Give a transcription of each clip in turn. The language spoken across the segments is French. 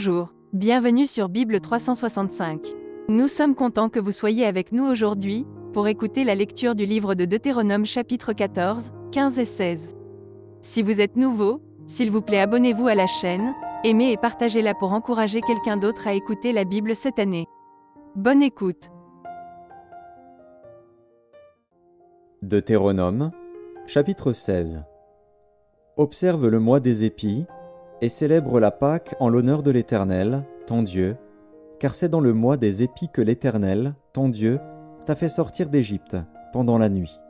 Bonjour, bienvenue sur Bible 365. Nous sommes contents que vous soyez avec nous aujourd'hui, pour écouter la lecture du livre de Deutéronome chapitre 14, 15 et 16. Si vous êtes nouveau, s'il vous plaît abonnez-vous à la chaîne, aimez et partagez-la pour encourager quelqu'un d'autre à écouter la Bible cette année. Bonne écoute. Deutéronome, chapitre 16. Observe le mois des épis, et célèbre la Pâque en l'honneur de l'Éternel, ton Dieu, car c'est dans le mois des épis que l'Éternel, ton Dieu, t'a fait sortir d'Égypte, pendant la nuit.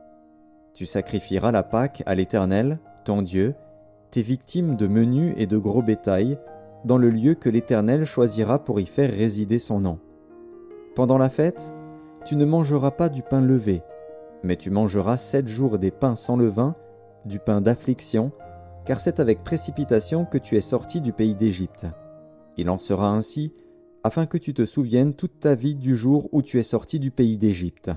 Tu sacrifieras la Pâque à l'Éternel, ton Dieu, tes victimes de menu et de gros bétail, dans le lieu que l'Éternel choisira pour y faire résider son nom. Pendant la fête, tu ne mangeras pas du pain levé, mais tu mangeras 7 jours des pains sans levain, du pain d'affliction, car c'est avec précipitation que tu es sorti du pays d'Égypte. Il en sera ainsi, afin que tu te souviennes toute ta vie du jour où tu es sorti du pays d'Égypte.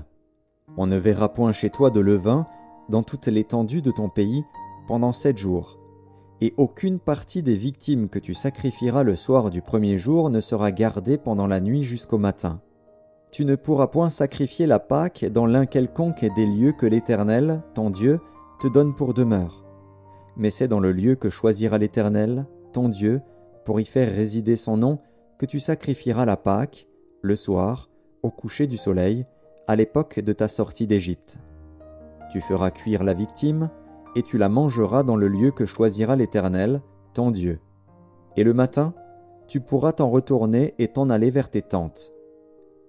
On ne verra point chez toi de levain dans toute l'étendue de ton pays pendant 7 jours, et aucune partie des victimes que tu sacrifieras le soir du premier jour ne sera gardée pendant la nuit jusqu'au matin. Tu ne pourras point sacrifier la Pâque dans l'un quelconque des lieux que l'Éternel, ton Dieu, te donne pour demeure. Mais c'est dans le lieu que choisira l'Éternel, ton Dieu, pour y faire résider son nom, que tu sacrifieras la Pâque, le soir, au coucher du soleil, à l'époque de ta sortie d'Égypte. Tu feras cuire la victime, et tu la mangeras dans le lieu que choisira l'Éternel, ton Dieu. Et le matin, tu pourras t'en retourner et t'en aller vers tes tentes.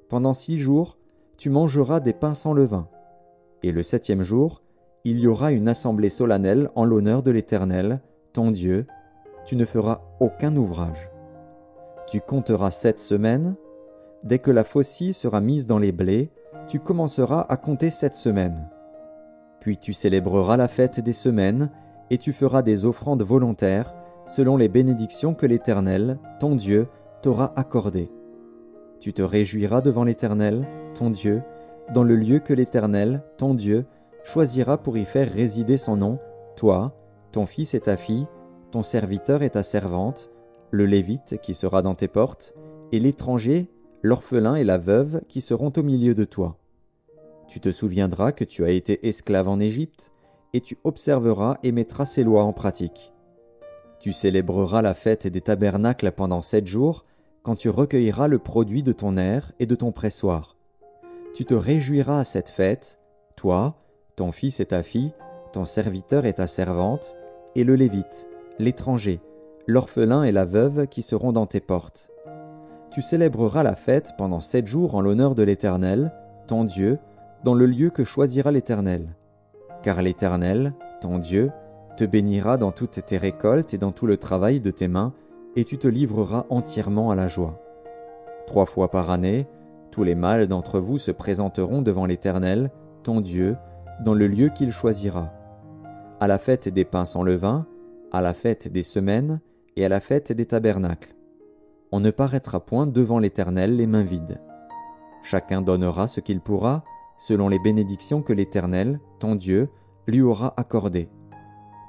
Pendant 6 jours, tu mangeras des pains sans levain. Et le 7e jour, il y aura une assemblée solennelle en l'honneur de l'Éternel, ton Dieu. Tu ne feras aucun ouvrage. Tu compteras 7 semaines. Dès que la faucille sera mise dans les blés, tu commenceras à compter 7 semaines. Puis tu célébreras la fête des semaines, et tu feras des offrandes volontaires, selon les bénédictions que l'Éternel, ton Dieu, t'aura accordées. Tu te réjouiras devant l'Éternel, ton Dieu, dans le lieu que l'Éternel, ton Dieu, choisira pour y faire résider son nom, toi, ton fils et ta fille, ton serviteur et ta servante, le Lévite qui sera dans tes portes, et l'étranger, l'orphelin et la veuve qui seront au milieu de toi. Tu te souviendras que tu as été esclave en Égypte, et tu observeras et mettras ces lois en pratique. Tu célébreras la fête des tabernacles pendant 7 jours, quand tu recueilleras le produit de ton aire et de ton pressoir. Tu te réjouiras à cette fête, toi, ton fils et ta fille, ton serviteur et ta servante, et le Lévite, l'étranger, l'orphelin et la veuve qui seront dans tes portes. Tu célébreras la fête pendant 7 jours en l'honneur de l'Éternel, ton Dieu, dans le lieu que choisira l'Éternel. Car l'Éternel, ton Dieu, te bénira dans toutes tes récoltes et dans tout le travail de tes mains, et tu te livreras entièrement à la joie. 3 fois par année, tous les mâles d'entre vous se présenteront devant l'Éternel, ton Dieu, dans le lieu qu'il choisira. À la fête des pains sans levain, à la fête des semaines et à la fête des tabernacles. On ne paraîtra point devant l'Éternel les mains vides. Chacun donnera ce qu'il pourra, selon les bénédictions que l'Éternel, ton Dieu, lui aura accordées.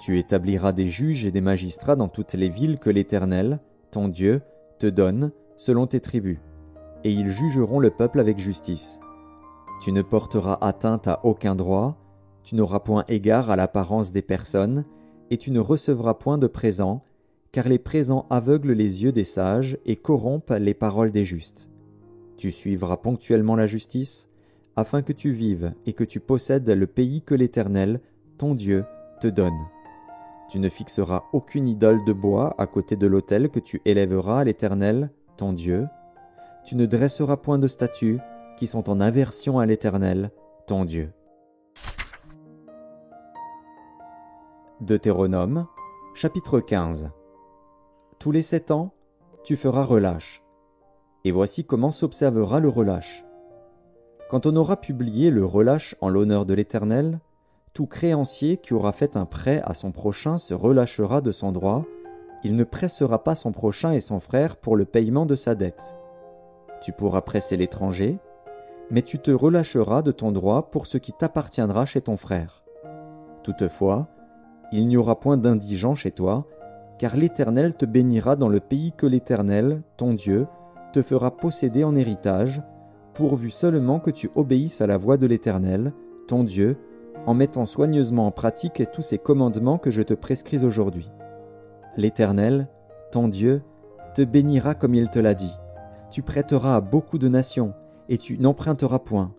Tu établiras des juges et des magistrats dans toutes les villes que l'Éternel, ton Dieu, te donne, selon tes tribus, et ils jugeront le peuple avec justice. Tu ne porteras atteinte à aucun droit, tu n'auras point égard à l'apparence des personnes, et tu ne recevras point de présents, car les présents aveuglent les yeux des sages et corrompent les paroles des justes. Tu suivras ponctuellement la justice, afin que tu vives et que tu possèdes le pays que l'Éternel, ton Dieu, te donne. Tu ne fixeras aucune idole de bois à côté de l'autel que tu élèveras à l'Éternel, ton Dieu. Tu ne dresseras point de statues qui sont en aversion à l'Éternel, ton Dieu. Deutéronome, chapitre 15. Tous les 7 ans, tu feras relâche. Et voici comment s'observera le relâche. Quand on aura publié le relâche en l'honneur de l'Éternel, tout créancier qui aura fait un prêt à son prochain se relâchera de son droit, il ne pressera pas son prochain et son frère pour le paiement de sa dette. Tu pourras presser l'étranger, mais tu te relâcheras de ton droit pour ce qui t'appartiendra chez ton frère. Toutefois, il n'y aura point d'indigent chez toi, car l'Éternel te bénira dans le pays que l'Éternel, ton Dieu, te fera posséder en héritage, pourvu seulement que tu obéisses à la voix de l'Éternel, ton Dieu, en mettant soigneusement en pratique tous ces commandements que je te prescris aujourd'hui. L'Éternel, ton Dieu, te bénira comme il te l'a dit. Tu prêteras à beaucoup de nations, et tu n'emprunteras point.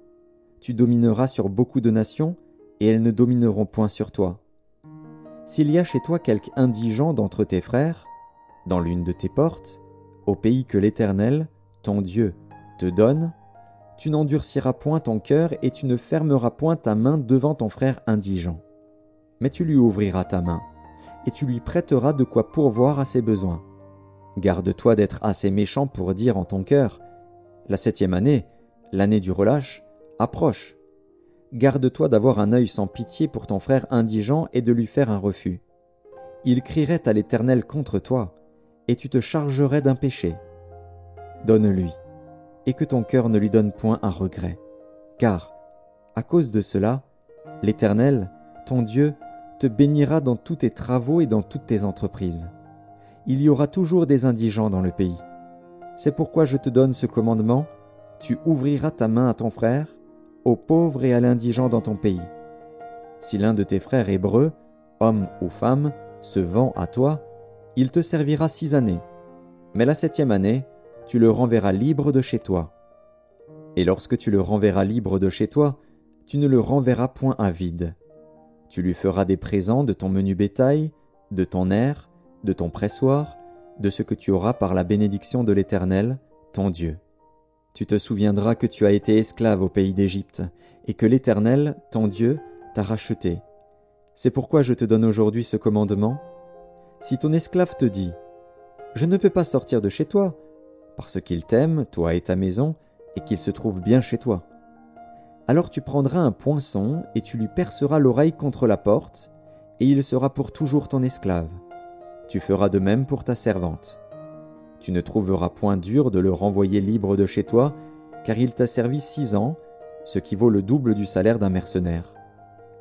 Tu domineras sur beaucoup de nations, et elles ne domineront point sur toi. S'il y a chez toi quelque indigent d'entre tes frères, dans l'une de tes portes, au pays que l'Éternel, ton Dieu, te donne, tu n'endurciras point ton cœur et tu ne fermeras point ta main devant ton frère indigent. Mais tu lui ouvriras ta main, et tu lui prêteras de quoi pourvoir à ses besoins. Garde-toi d'être assez méchant pour dire en ton cœur, « La 7e année, l'année du relâche, approche. » Garde-toi d'avoir un œil sans pitié pour ton frère indigent et de lui faire un refus. Il crierait à l'Éternel contre toi, et tu te chargerais d'un péché. Donne-lui, et que ton cœur ne lui donne point un regret. Car, à cause de cela, l'Éternel, ton Dieu, te bénira dans tous tes travaux et dans toutes tes entreprises. Il y aura toujours des indigents dans le pays. C'est pourquoi je te donne ce commandement, tu ouvriras ta main à ton frère, aux pauvres et à l'indigent dans ton pays. Si l'un de tes frères hébreux, homme ou femme, se vend à toi, il te servira 6 années. Mais la 7e année, tu le renverras libre de chez toi. Et lorsque tu le renverras libre de chez toi, tu ne le renverras point à vide. Tu lui feras des présents de ton menu bétail, de ton aire, de ton pressoir, de ce que tu auras par la bénédiction de l'Éternel, ton Dieu. Tu te souviendras que tu as été esclave au pays d'Égypte, et que l'Éternel, ton Dieu, t'a racheté. C'est pourquoi je te donne aujourd'hui ce commandement. Si ton esclave te dit « Je ne peux pas sortir de chez toi », parce qu'il t'aime, toi et ta maison, et qu'il se trouve bien chez toi, alors tu prendras un poinçon et tu lui perceras l'oreille contre la porte, et il sera pour toujours ton esclave. Tu feras de même pour ta servante. Tu ne trouveras point dur de le renvoyer libre de chez toi, car il t'a servi 6 ans, ce qui vaut le double du salaire d'un mercenaire.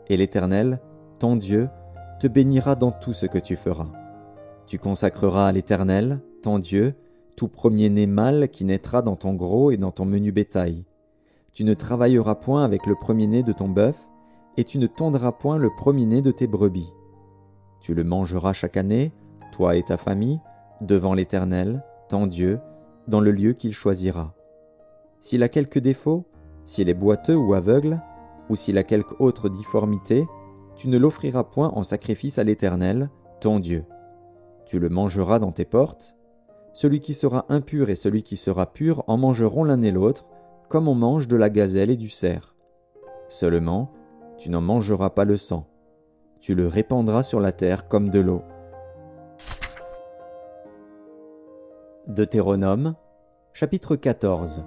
Et l'Éternel, ton Dieu, te bénira dans tout ce que tu feras. Tu consacreras à l'Éternel, ton Dieu, tout premier-né mâle qui naîtra dans ton gros et dans ton menu bétail. Tu ne travailleras point avec le premier-né de ton bœuf, et tu ne tondras point le premier-né de tes brebis. Tu le mangeras chaque année, toi et ta famille, devant l'Éternel, ton Dieu, dans le lieu qu'il choisira. S'il a quelque défaut, s'il est boiteux ou aveugle, ou s'il a quelque autre difformité, tu ne l'offriras point en sacrifice à l'Éternel, ton Dieu. Tu le mangeras dans tes portes. Celui qui sera impur et celui qui sera pur en mangeront l'un et l'autre, comme on mange de la gazelle et du cerf. Seulement, tu n'en mangeras pas le sang. Tu le répandras sur la terre comme de l'eau. Deutéronome, chapitre 14.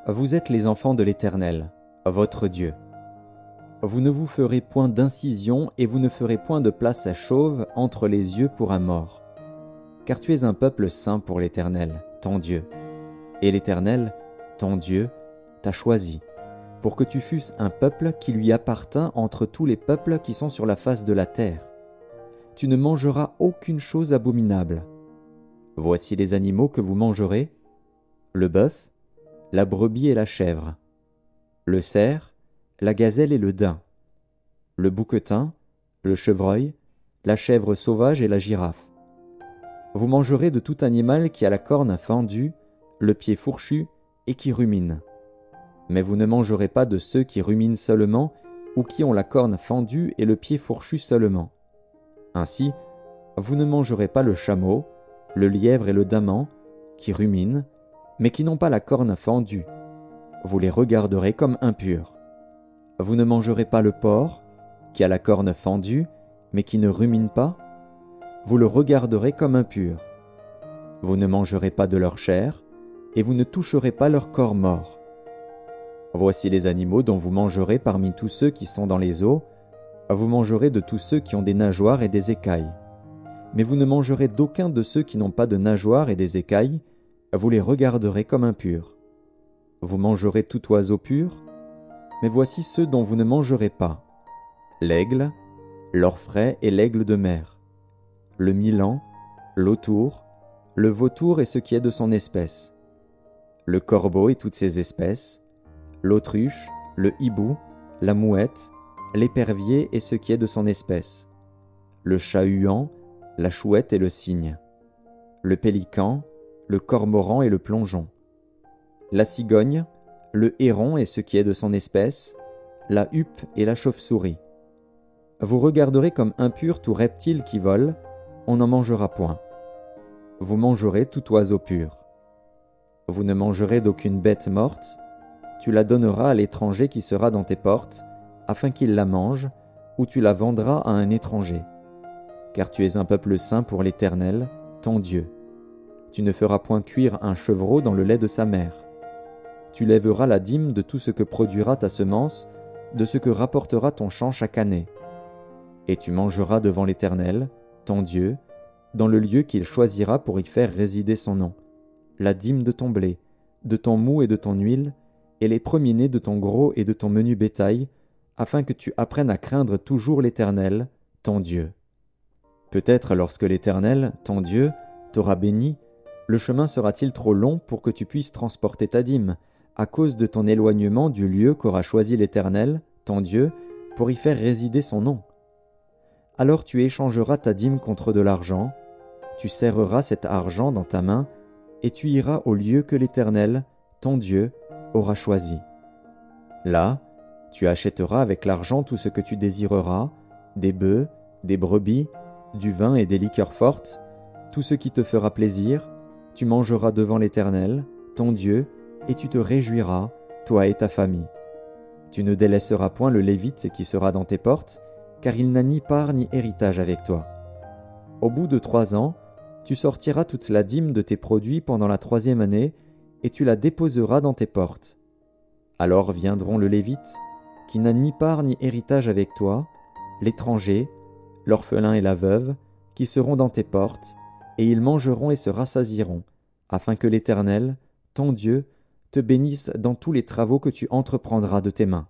Vous êtes les enfants de l'Éternel, votre Dieu. Vous ne vous ferez point d'incision et vous ne ferez point de place à chauve entre les yeux pour un mort. Car tu es un peuple saint pour l'Éternel, ton Dieu. Et l'Éternel, ton Dieu, t'a choisi, pour que tu fusses un peuple qui lui appartint entre tous les peuples qui sont sur la face de la terre. Tu ne mangeras aucune chose abominable. Voici les animaux que vous mangerez, le bœuf, la brebis et la chèvre, le cerf, la gazelle et le daim, le bouquetin, le chevreuil, la chèvre sauvage et la girafe. Vous mangerez de tout animal qui a la corne fendue, le pied fourchu et qui rumine. Mais vous ne mangerez pas de ceux qui ruminent seulement ou qui ont la corne fendue et le pied fourchu seulement. Ainsi, vous ne mangerez pas le chameau, le lièvre et le daman, qui ruminent, mais qui n'ont pas la corne fendue. Vous les regarderez comme impurs. Vous ne mangerez pas le porc, qui a la corne fendue, mais qui ne rumine pas. Vous le regarderez comme impur. Vous ne mangerez pas de leur chair, et vous ne toucherez pas leur corps mort. Voici les animaux dont vous mangerez parmi tous ceux qui sont dans les eaux. Vous mangerez de tous ceux qui ont des nageoires et des écailles. Mais vous ne mangerez d'aucun de ceux qui n'ont pas de nageoires et des écailles, vous les regarderez comme impurs. Vous mangerez tout oiseau pur, mais voici ceux dont vous ne mangerez pas: l'aigle, l'orfraie et l'aigle de mer, le milan, l'autour, le vautour et ce qui est de son espèce, le corbeau et toutes ses espèces, l'autruche, le hibou, la mouette, l'épervier et ce qui est de son espèce, le chat-huant, la chouette et le cygne, le pélican, le cormoran et le plongeon, la cigogne, le héron et ce qui est de son espèce, la huppe et la chauve-souris. Vous regarderez comme impur tout reptile qui vole, on n'en mangera point. Vous mangerez tout oiseau pur. Vous ne mangerez d'aucune bête morte, tu la donneras à l'étranger qui sera dans tes portes, afin qu'il la mange, ou tu la vendras à un étranger. Car tu es un peuple saint pour l'Éternel, ton Dieu. Tu ne feras point cuire un chevreau dans le lait de sa mère. Tu lèveras la dîme de tout ce que produira ta semence, de ce que rapportera ton champ chaque année. Et tu mangeras devant l'Éternel, ton Dieu, dans le lieu qu'il choisira pour y faire résider son nom, la dîme de ton blé, de ton moût et de ton huile, et les premiers-nés de ton gros et de ton menu bétail, afin que tu apprennes à craindre toujours l'Éternel, ton Dieu. Peut-être lorsque l'Éternel, ton Dieu, t'aura béni, le chemin sera-t-il trop long pour que tu puisses transporter ta dîme, à cause de ton éloignement du lieu qu'aura choisi l'Éternel, ton Dieu, pour y faire résider son nom. Alors tu échangeras ta dîme contre de l'argent, tu serreras cet argent dans ta main, et tu iras au lieu que l'Éternel, ton Dieu, aura choisi. Là, tu achèteras avec l'argent tout ce que tu désireras, des bœufs, des brebis, du vin et des liqueurs fortes, tout ce qui te fera plaisir, tu mangeras devant l'Éternel, ton Dieu, et tu te réjouiras, toi et ta famille. Tu ne délaisseras point le Lévite qui sera dans tes portes, car il n'a ni part ni héritage avec toi. Au bout de 3 ans, tu sortiras toute la dîme de tes produits pendant la 3e année, et tu la déposeras dans tes portes. Alors viendront le Lévite, qui n'a ni part ni héritage avec toi, l'étranger, l'orphelin et la veuve, qui seront dans tes portes, et ils mangeront et se rassasieront, afin que l'Éternel, ton Dieu, te bénisse dans tous les travaux que tu entreprendras de tes mains.